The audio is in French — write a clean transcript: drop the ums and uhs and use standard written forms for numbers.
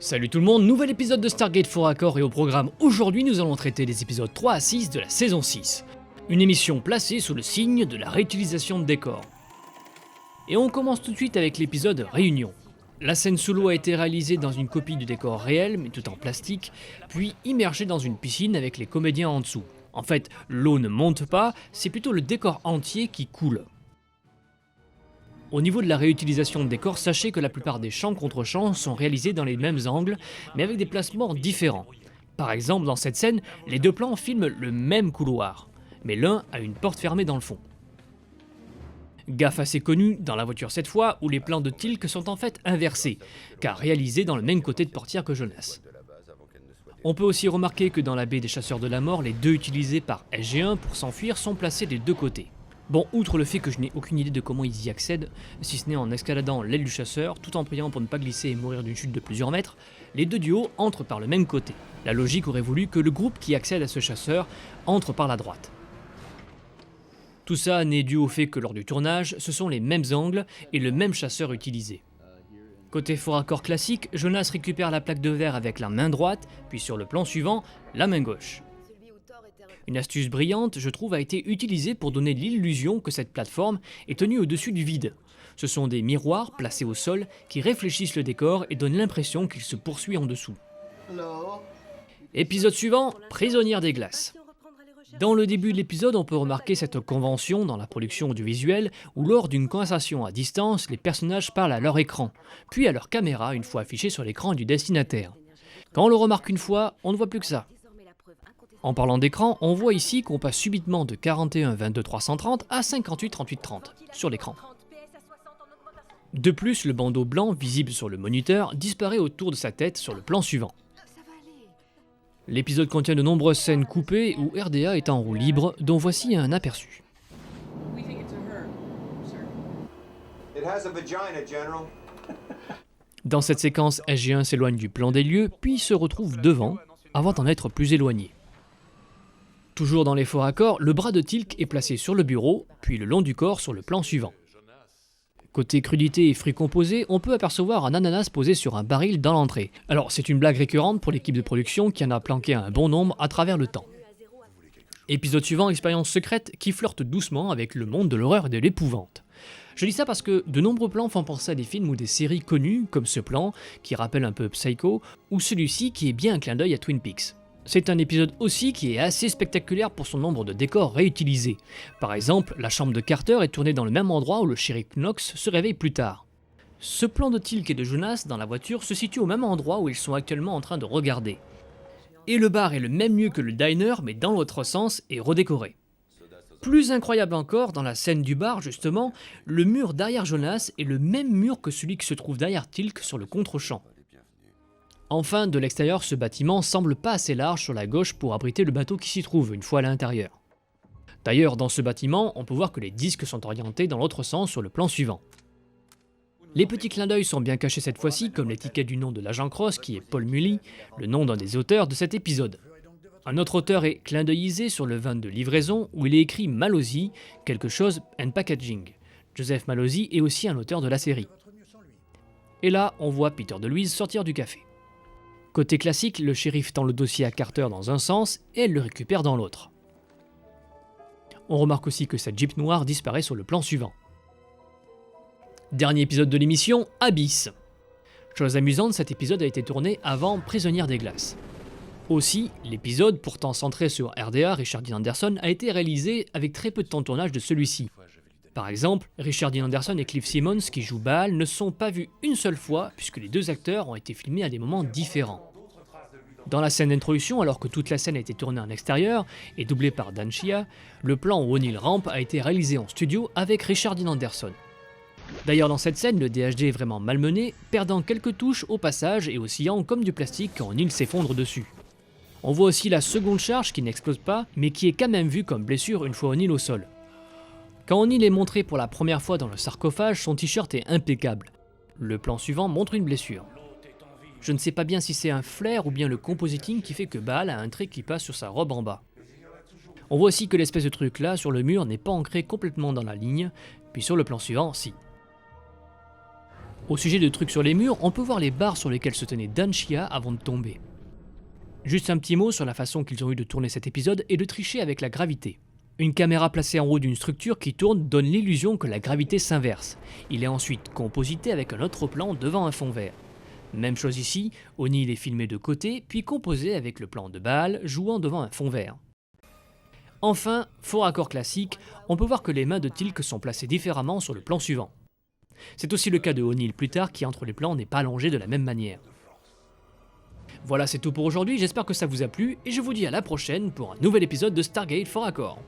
Salut tout le monde, nouvel épisode de Stargate Faux Raccord et au programme aujourd'hui nous allons traiter les épisodes 3 à 6 de la saison 6. Une émission placée sous le signe de la réutilisation de décors. Et on commence tout de suite avec l'épisode Réunion. La scène sous l'eau a été réalisée dans une copie du décor réel mais tout en plastique, puis immergée dans une piscine avec les comédiens en dessous. En fait, l'eau ne monte pas, c'est plutôt le décor entier qui coule. Au niveau de la réutilisation de décors, sachez que la plupart des champs contre champs sont réalisés dans les mêmes angles, mais avec des placements différents. Par exemple, dans cette scène, les deux plans filment le même couloir, mais l'un a une porte fermée dans le fond. Gaffe assez connue, dans la voiture cette fois, où les plans de Teal'c sont en fait inversés, car réalisés dans le même côté de portière que Jonas. On peut aussi remarquer que dans la baie des chasseurs de la mort, les deux utilisés par SG-1 pour s'enfuir sont placés des deux côtés. Bon, outre le fait que je n'ai aucune idée de comment ils y accèdent, si ce n'est en escaladant l'aile du chasseur, tout en priant pour ne pas glisser et mourir d'une chute de plusieurs mètres, les deux duos entrent par le même côté. La logique aurait voulu que le groupe qui accède à ce chasseur entre par la droite. Tout ça n'est dû au fait que lors du tournage, ce sont les mêmes angles et le même chasseur utilisé. Côté faux raccord classique, Jonas récupère la plaque de verre avec la main droite, puis sur le plan suivant, la main gauche. Une astuce brillante, je trouve, a été utilisée pour donner l'illusion que cette plateforme est tenue au-dessus du vide. Ce sont des miroirs placés au sol qui réfléchissent le décor et donnent l'impression qu'il se poursuit en dessous. Épisode suivant, Prisonnière des glaces. Dans le début de l'épisode, on peut remarquer cette convention dans la production audiovisuelle où lors d'une conversation à distance, les personnages parlent à leur écran, puis à leur caméra une fois affichée sur l'écran du destinataire. Quand on le remarque une fois, on ne voit plus que ça. En parlant d'écran, on voit ici qu'on passe subitement de 41 22 330 à 58 38 30 sur l'écran. De plus, le bandeau blanc visible sur le moniteur disparaît autour de sa tête sur le plan suivant. L'épisode contient de nombreuses scènes coupées où RDA est en roue libre, dont voici un aperçu. Dans cette séquence, SG-1 s'éloigne du plan des lieux, puis se retrouve devant, avant d'en être plus éloigné. Toujours dans les faux raccords, le bras de Teal'c est placé sur le bureau, puis le long du corps sur le plan suivant. Côté crudité et fruits composés, on peut apercevoir un ananas posé sur un baril dans l'entrée. Alors c'est une blague récurrente pour l'équipe de production qui en a planqué un bon nombre à travers le temps. Épisode suivant, expérience secrète qui flirte doucement avec le monde de l'horreur et de l'épouvante. Je dis ça parce que de nombreux plans font penser à des films ou des séries connues, comme ce plan, qui rappelle un peu Psycho, ou celui-ci qui est bien un clin d'œil à Twin Peaks. C'est un épisode aussi qui est assez spectaculaire pour son nombre de décors réutilisés. Par exemple, la chambre de Carter est tournée dans le même endroit où le shérif Knox se réveille plus tard. Ce plan de Teal'c et de Jonas dans la voiture se situe au même endroit où ils sont actuellement en train de regarder. Et le bar est le même lieu que le diner, mais dans l'autre sens et redécoré. Plus incroyable encore, dans la scène du bar justement, le mur derrière Jonas est le même mur que celui qui se trouve derrière Teal'c sur le contre-champ. Enfin, de l'extérieur, ce bâtiment semble pas assez large sur la gauche pour abriter le bateau qui s'y trouve une fois à l'intérieur. D'ailleurs, dans ce bâtiment, on peut voir que les disques sont orientés dans l'autre sens sur le plan suivant. Les petits clins d'œil sont bien cachés cette fois-ci, comme l'étiquette du nom de l'agent Cross qui est Paul Mully, le nom d'un des auteurs de cet épisode. Un autre auteur est clin d'œillisé sur le van de livraison où il est écrit Malozzi, quelque chose and packaging. Joseph Malozzi est aussi un auteur de la série. Et là, on voit Peter DeLuise sortir du café. Côté classique, le shérif tend le dossier à Carter dans un sens et elle le récupère dans l'autre. On remarque aussi que sa Jeep noire disparaît sur le plan suivant. Dernier épisode de l'émission, Abyss. Chose amusante, cet épisode a été tourné avant Prisonnière des glaces. Aussi, l'épisode, pourtant centré sur RDA, Richard Dean Anderson, a été réalisé avec très peu de temps de tournage de celui-ci. Par exemple, Richard Dean Anderson et Cliff Simmons, qui jouent Baal, ne sont pas vus une seule fois puisque les deux acteurs ont été filmés à des moments différents. Dans la scène d'introduction, alors que toute la scène a été tournée en extérieur et doublée par Dan Chia, le plan où O'Neill rampe a été réalisé en studio avec Richard Dean Anderson. D'ailleurs dans cette scène, le DHD est vraiment malmené, perdant quelques touches au passage et oscillant comme du plastique quand O'Neill s'effondre dessus. On voit aussi la seconde charge qui n'explose pas, mais qui est quand même vue comme blessure une fois O'Neill au sol. Quand O'Neill est montré pour la première fois dans le sarcophage, son t-shirt est impeccable. Le plan suivant montre une blessure. Je ne sais pas bien si c'est un flair ou bien le compositing qui fait que Baal a un trait qui passe sur sa robe en bas. On voit aussi que l'espèce de truc là sur le mur n'est pas ancré complètement dans la ligne, puis sur le plan suivant, si. Au sujet de trucs sur les murs, on peut voir les barres sur lesquelles se tenait Dan Chia avant de tomber. Juste un petit mot sur la façon qu'ils ont eu de tourner cet épisode et de tricher avec la gravité. Une caméra placée en haut d'une structure qui tourne donne l'illusion que la gravité s'inverse. Il est ensuite composité avec un autre plan devant un fond vert. Même chose ici, O'Neill est filmé de côté, puis composé avec le plan de Baal jouant devant un fond vert. Enfin, faux raccord classique, on peut voir que les mains de Teal'c sont placées différemment sur le plan suivant. C'est aussi le cas de O'Neill plus tard qui entre les plans n'est pas allongé de la même manière. Voilà, c'est tout pour aujourd'hui, j'espère que ça vous a plu et je vous dis à la prochaine pour un nouvel épisode de Stargate Faux Raccord.